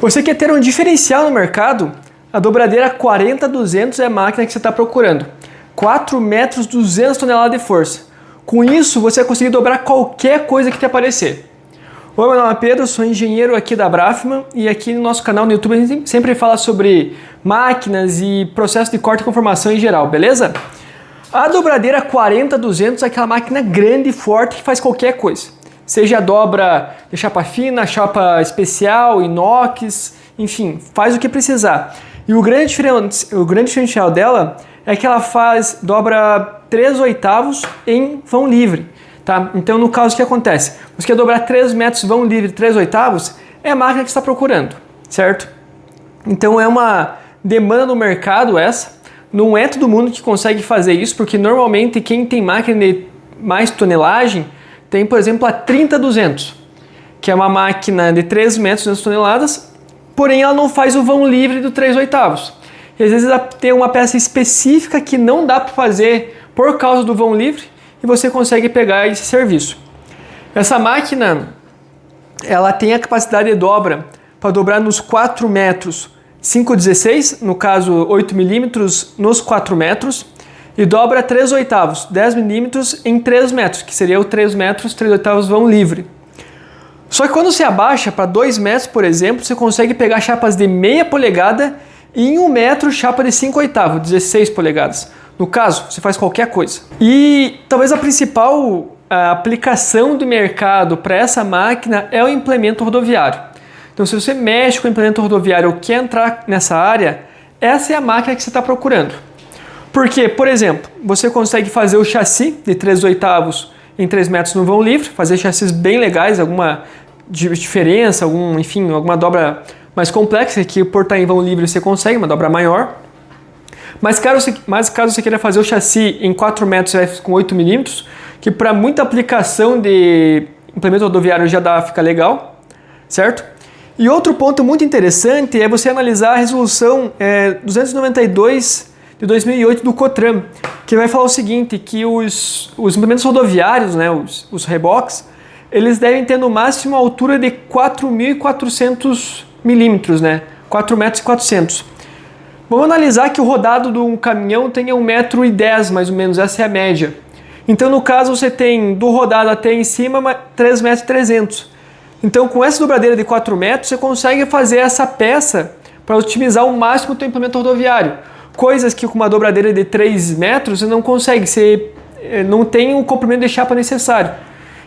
Você quer ter um diferencial no mercado? A dobradeira 40-200 é a máquina que você está procurando. 4 metros, 200 toneladas de força. Com isso, você vai conseguir dobrar qualquer coisa que te aparecer. Oi, meu nome é Pedro, sou engenheiro aqui da Brafman e aqui no nosso canal no YouTube a gente sempre fala sobre máquinas e processo de corte e conformação em geral, beleza? A dobradeira 40-200 é aquela máquina grande e forte que faz qualquer coisa. Seja dobra de chapa fina, chapa especial, inox, enfim, faz o que precisar. E o grande diferencial dela é que ela dobra 3/8 em vão livre. Tá? Então, no caso, o que acontece? Você quer dobrar 3 metros vão livre 3/8, é a máquina que você está procurando, certo? Então, é uma demanda no mercado essa. Não é todo mundo que consegue fazer isso, porque normalmente quem tem máquina de mais tonelagem tem, por exemplo, a 30-200, que é uma máquina de 3 metros 200 toneladas, porém ela não faz o vão livre do 3/8. E às vezes ela tem uma peça específica que não dá para fazer por causa do vão livre, e você consegue pegar esse serviço. Essa máquina, ela tem a capacidade de dobra para dobrar nos 4 metros 5/16, no caso 8 milímetros nos 4 metros, e dobra 3/8, 10 milímetros em 3 metros, que seria o 3 metros, 3/8 vão livre. Só que quando você abaixa para 2 metros, por exemplo, você consegue pegar chapas de meia polegada e em 1 metro chapa de 5/8, 16 polegadas. No caso, você faz qualquer coisa. E talvez a principal aplicação do mercado para essa máquina é o implemento rodoviário. Então, se você mexe com o implemento rodoviário ou quer entrar nessa área, essa é a máquina que você está procurando. Porque, por exemplo, você consegue fazer o chassi de 3/8 em 3 metros no vão livre, fazer chassis bem legais, alguma diferença, alguma dobra mais complexa, que por estar em vão livre você consegue, uma dobra maior. Mas caso você queira fazer o chassi em 4 metros com 8 milímetros, que para muita aplicação de implemento rodoviário fica legal, certo? E outro ponto muito interessante é você analisar a resolução 292 de 2008 do COTRAN, que vai falar o seguinte, que os implementos rodoviários, né, os reboques, eles devem ter no máximo a altura de 4.400 milímetros, né, 4 metros e 400. Vamos analisar que o rodado de um caminhão tenha 1,10 m mais ou menos, essa é a média. Então, no caso, você tem do rodado até em cima 3,3 m. Então, com essa dobradeira de 4 metros, você consegue fazer essa peça para otimizar ao máximo o seu implemento rodoviário. Coisas que com uma dobradeira de 3 metros você não consegue, você não tem o comprimento de chapa necessário.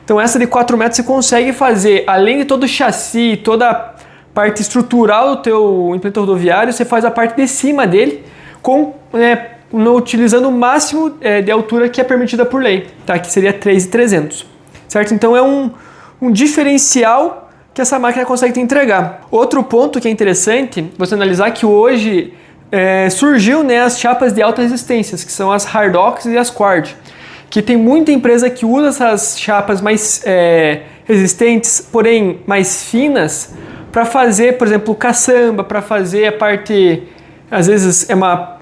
Então, essa de 4 metros você consegue fazer, além de todo o chassi, toda a parte estrutural do teu implemento rodoviário, você faz a parte de cima dele utilizando o máximo de altura que é permitida por lei, tá? Que seria 3.300, certo? Então é um diferencial que essa máquina consegue te entregar. Outro ponto que é interessante você analisar que hoje surgiu, né, as chapas de alta resistência, que são as Hardox e as Quard, que tem muita empresa que usa essas chapas mais resistentes, porém mais finas, para fazer, por exemplo, caçamba, para fazer a parte, às vezes é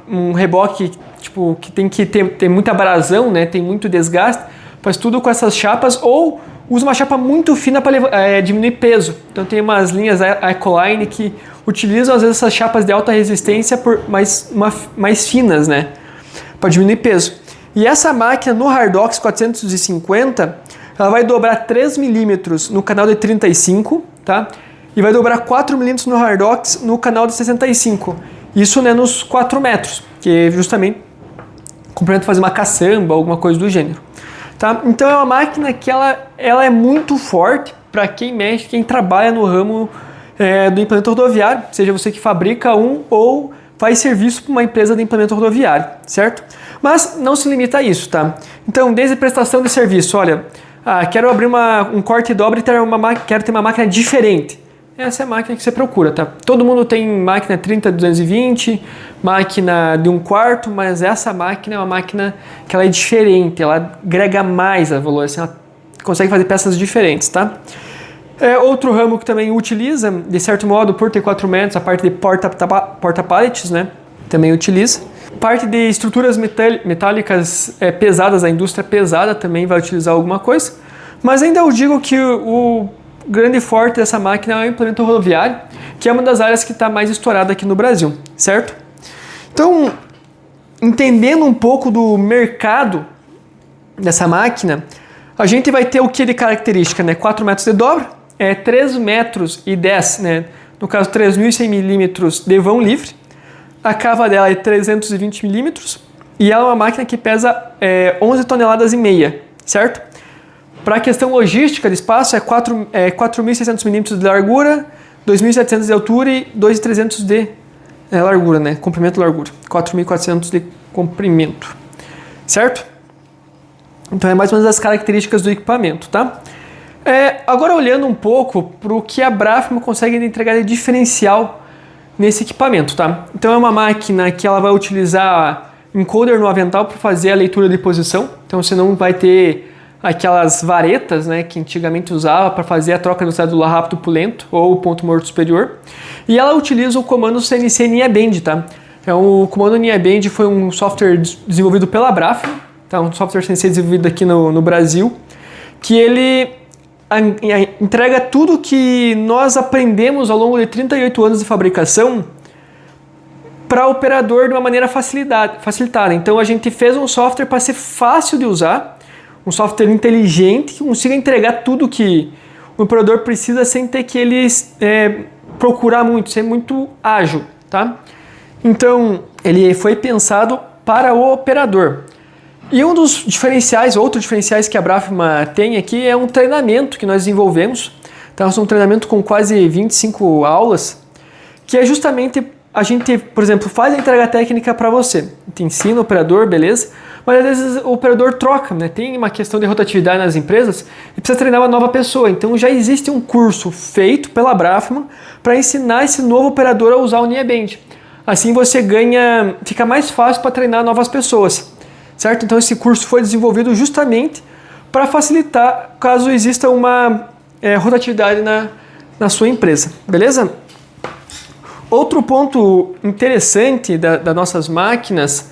um reboque tipo, que tem que ter muita abrasão, né, tem muito desgaste, faz tudo com essas chapas, ou usa uma chapa muito fina para diminuir peso. Então tem umas linhas Ecoline que utilizam às vezes essas chapas de alta resistência mais finas, né, para diminuir peso. E essa máquina no Hardox 450, ela vai dobrar 3 milímetros no canal de 35, tá? E vai dobrar 4 milímetros no Hardox no canal de 65. Isso, né, nos 4 metros, que justamente complementa fazer uma caçamba, alguma coisa do gênero. Tá? Então é uma máquina que ela é muito forte para quem mexe, quem trabalha no ramo do implemento rodoviário, seja você que fabrica ou faz serviço para uma empresa de implemento rodoviário, certo? Mas não se limita a isso, tá? Então, desde prestação de serviço, olha, quero abrir um corte e dobra e quero ter uma máquina diferente. Essa é a máquina que você procura, tá? Todo mundo tem máquina 30-220, máquina de 1/4, mas essa máquina é uma máquina que ela é diferente, ela agrega mais a valor, assim, ela consegue fazer peças diferentes, tá? Outro ramo que também utiliza, de certo modo, por ter 4 metros, a parte de porta-pallets, né? Também utiliza. Parte de estruturas metálicas pesadas, a indústria pesada também vai utilizar alguma coisa. Mas ainda eu digo que grande forte dessa máquina é o implemento rodoviário, que é uma das áreas que está mais estourada aqui no Brasil, certo? Então, entendendo um pouco do mercado dessa máquina, a gente vai ter o que de característica, né? 4 metros de dobra, 3 metros e 10, né? No caso 3.100 milímetros de vão livre, a cava dela é 320 milímetros e ela é uma máquina que pesa 11 toneladas e meia, certo? Para a questão logística de espaço, 4.600 milímetros de largura, 2.700 de altura e 2.300 de largura, né? Comprimento e largura. 4.400 de comprimento, certo? Então é mais ou menos as características do equipamento, tá? Agora olhando um pouco para o que a Brafma consegue entregar de diferencial nesse equipamento, tá? Então é uma máquina que ela vai utilizar encoder no avental para fazer a leitura de posição. Então você não vai ter aquelas varetas, né, que antigamente usava para fazer a troca do cédula rápido para lento ou ponto morto superior. E ela utiliza o comando CNC NIABand, tá? O comando NIABand foi um software desenvolvido pela Brafma, tá? Um software CNC desenvolvido aqui no Brasil, que ele entrega tudo que nós aprendemos ao longo de 38 anos de fabricação para o operador de uma maneira facilitada. Então a gente fez um software para ser fácil de usar, um software inteligente que consiga entregar tudo que o operador precisa sem ter que ele procurar muito, ser muito ágil, tá? Então ele foi pensado para o operador. E um dos diferenciais, outros diferenciais que a Brafma tem aqui é um treinamento que nós desenvolvemos. Então, é um treinamento com quase 25 aulas, que é justamente a gente, por exemplo, faz a entrega técnica para você. A gente ensina o operador, beleza? Mas às vezes o operador troca, né? Tem uma questão de rotatividade nas empresas e precisa treinar uma nova pessoa. Então já existe um curso feito pela Brafma para ensinar esse novo operador a usar o NIABand. Assim você fica mais fácil para treinar novas pessoas. Certo? Então esse curso foi desenvolvido justamente para facilitar caso exista uma rotatividade na sua empresa, beleza? Outro ponto interessante das nossas máquinas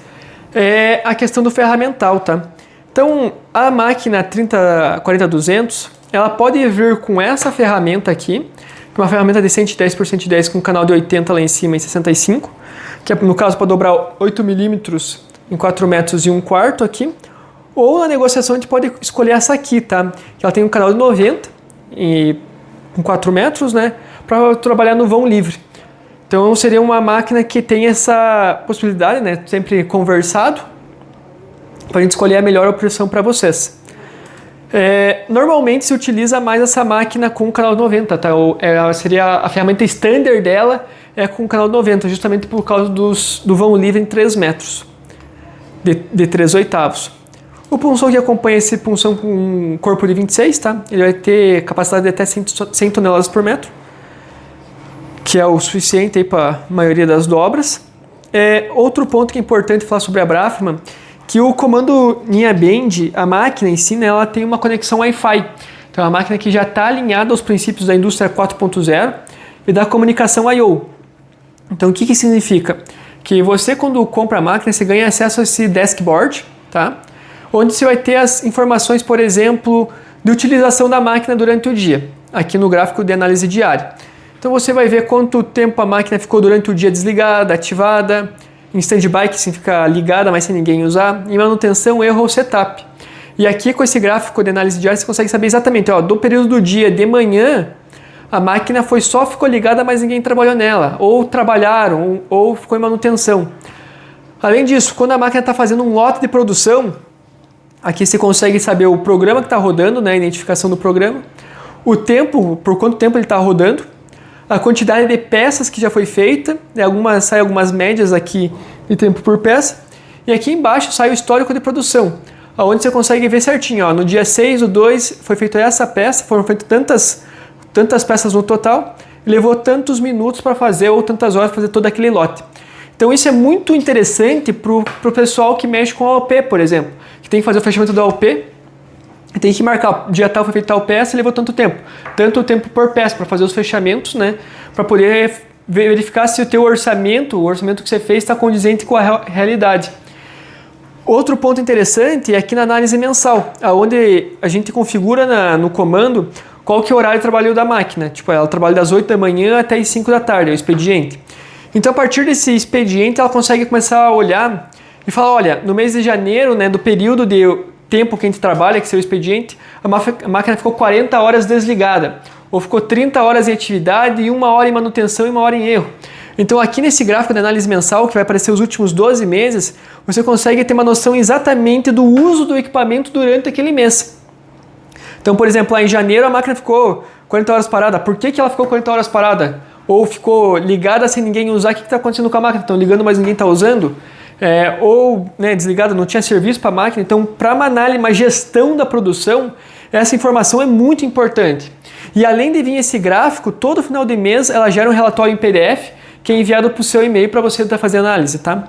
é a questão do ferramental, tá? Então a máquina 3040-200 ela pode vir com essa ferramenta aqui, que é uma ferramenta de 110 por 110 com um canal de 80 lá em cima e 65, que é, no caso para dobrar 8 milímetros em 4 metros e 1/4 aqui, ou na negociação a gente pode escolher essa aqui, tá? Que ela tem um canal de 90 e com 4 metros, né? Para trabalhar no vão livre. Então seria uma máquina que tem essa possibilidade, né? Sempre conversado, para a gente escolher a melhor opção para vocês. Normalmente se utiliza mais essa máquina com o canal 90, tá? Seria a ferramenta standard dela com o canal 90, justamente por causa do vão livre em 3 metros. De 3/8. O punção que acompanha esse punção com um corpo de 26, tá? Ele vai ter capacidade de até 100 toneladas por metro, que é o suficiente para a maioria das dobras. Outro ponto que é importante falar sobre a Brafma, que o comando NIABand, a máquina em si, né, ela tem uma conexão Wi-Fi. Então é uma máquina que já está alinhada aos princípios da indústria 4.0 e da comunicação I/O. Então o que significa? Que você, quando compra a máquina, você ganha acesso a esse dashboard, tá? Onde você vai ter as informações, por exemplo, de utilização da máquina durante o dia, aqui no gráfico de análise diária. Então você vai ver quanto tempo a máquina ficou durante o dia desligada, ativada, em stand-by, que significa ligada, mas sem ninguém usar, em manutenção, erro ou setup. E aqui com esse gráfico de análise diária você consegue saber exatamente, do período do dia de manhã, a máquina ficou ligada, mas ninguém trabalhou nela, ou trabalharam, ou ficou em manutenção. Além disso, quando a máquina está fazendo um lote de produção, aqui você consegue saber o programa que está rodando, né, a identificação do programa, o tempo, por quanto tempo ele está rodando, a quantidade de peças que já foi feita, sai algumas médias aqui de tempo por peça, e aqui embaixo sai o histórico de produção, onde você consegue ver certinho, no dia 6/2 foi feita essa peça, foram feitas tantas peças no total, levou tantos minutos para fazer ou tantas horas para fazer todo aquele lote. Então isso é muito interessante para o pessoal que mexe com a AOP, por exemplo, que tem que fazer o fechamento da AOP, tem que marcar, dia tal foi feita tal peça, levou tanto tempo por peça para fazer os fechamentos, né, para poder verificar se o teu orçamento, o orçamento que você fez está condizente com a realidade. Outro ponto interessante é aqui na análise mensal, onde a gente configura no comando qual que é o horário de trabalho da máquina. Tipo, ela trabalha das 8 da manhã até as 5 da tarde, é o expediente. Então, a partir desse expediente, ela consegue começar a olhar e falar, olha, no mês de janeiro, né, do período de tempo que a gente trabalha, que é o expediente, a máquina ficou 40 horas desligada, ou ficou 30 horas em atividade e 1 hora em manutenção e 1 hora em erro. Então aqui nesse gráfico de análise mensal, que vai aparecer os últimos 12 meses, você consegue ter uma noção exatamente do uso do equipamento durante aquele mês. Então, por exemplo, lá em janeiro a máquina ficou 40 horas parada. Por que ela ficou 40 horas parada? Ou ficou ligada sem ninguém usar? O que está acontecendo com a máquina? Estão ligando, mas ninguém está usando? Ou desligada, não tinha serviço para a máquina. Então, para uma análise, uma gestão da produção, essa informação é muito importante. E além de vir esse gráfico, todo final de mês ela gera um relatório em PDF que é enviado para o seu e-mail para você estar fazendo análise, tá?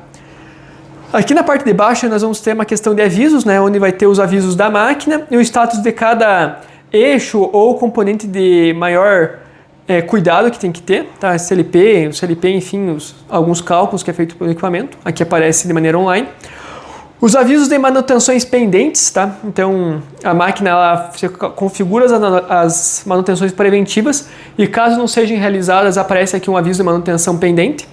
Aqui na parte de baixo nós vamos ter uma questão de avisos, né, onde vai ter os avisos da máquina e o status de cada eixo ou componente de maior cuidado que tem que ter, tá? CLP, o CLP, enfim, alguns cálculos que é feito pelo equipamento, aqui aparece de maneira online. Os avisos de manutenções pendentes, tá? Então a máquina você configura as manutenções preventivas e caso não sejam realizadas aparece aqui um aviso de manutenção pendente.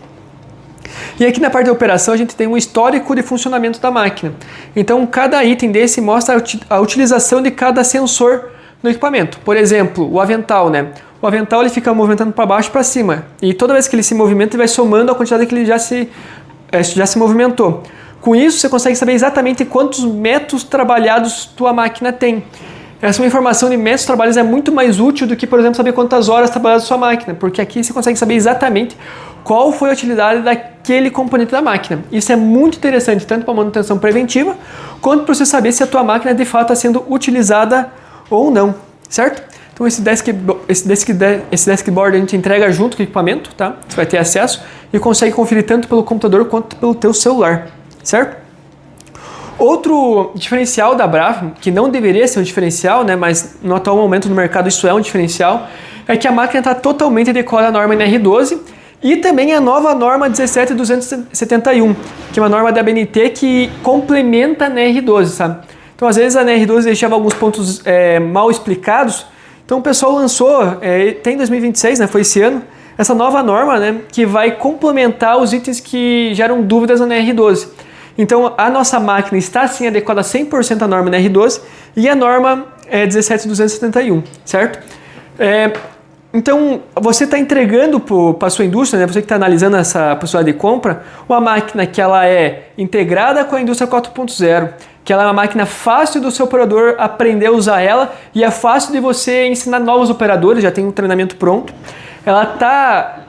E aqui na parte de operação a gente tem um histórico de funcionamento da máquina. Então cada item desse mostra a utilização de cada sensor no equipamento. Por exemplo, o avental, né? O avental ele fica movimentando para baixo e para cima e toda vez que ele se movimenta ele vai somando a quantidade que ele já se movimentou. Com isso, você consegue saber exatamente quantos metros trabalhados tua máquina tem. Essa informação de metros trabalhados é muito mais útil do que, por exemplo, saber quantas horas trabalhadas sua máquina, porque aqui você consegue saber exatamente qual foi a utilidade daquele componente da máquina. Isso é muito interessante, tanto para manutenção preventiva, quanto para você saber se a tua máquina de fato está sendo utilizada ou não, certo? Então esse dashboard a gente entrega junto com o equipamento, tá? Você vai ter acesso e consegue conferir tanto pelo computador quanto pelo teu celular. Certo? Outro diferencial da Brava, que não deveria ser um diferencial, né, mas no atual momento no mercado isso é um diferencial, é que a máquina está totalmente adequada à norma NR12 e também a nova norma 17271, que é uma norma da ABNT que complementa a NR12, sabe? Então às vezes a NR12 deixava alguns pontos mal explicados, então o pessoal lançou, tem em 2026, né, foi esse ano, essa nova norma, né, que vai complementar os itens que geram dúvidas na NR12. Então, a nossa máquina está sim adequada a 100% à norma NR12 e a norma 17271, certo? Então, você está entregando para a sua indústria, né, você que está analisando essa possibilidade de compra, uma máquina que ela é integrada com a indústria 4.0, que ela é uma máquina fácil do seu operador aprender a usar ela e é fácil de você ensinar novos operadores, já tem um treinamento pronto. Ela está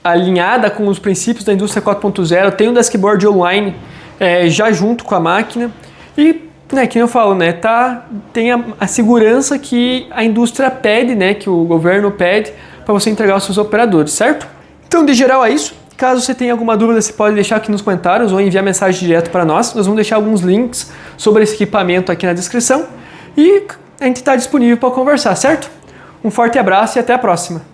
alinhada com os princípios da indústria 4.0, tem um dashboard online já junto com a máquina e, né, que eu falo, né, tem a segurança que a indústria pede, né, que o governo pede para você entregar aos seus operadores, certo? Então, de geral é isso. Caso você tenha alguma dúvida, você pode deixar aqui nos comentários ou enviar mensagem direto para nós. Nós vamos deixar alguns links sobre esse equipamento aqui na descrição e a gente está disponível para conversar, certo? Um forte abraço e até a próxima!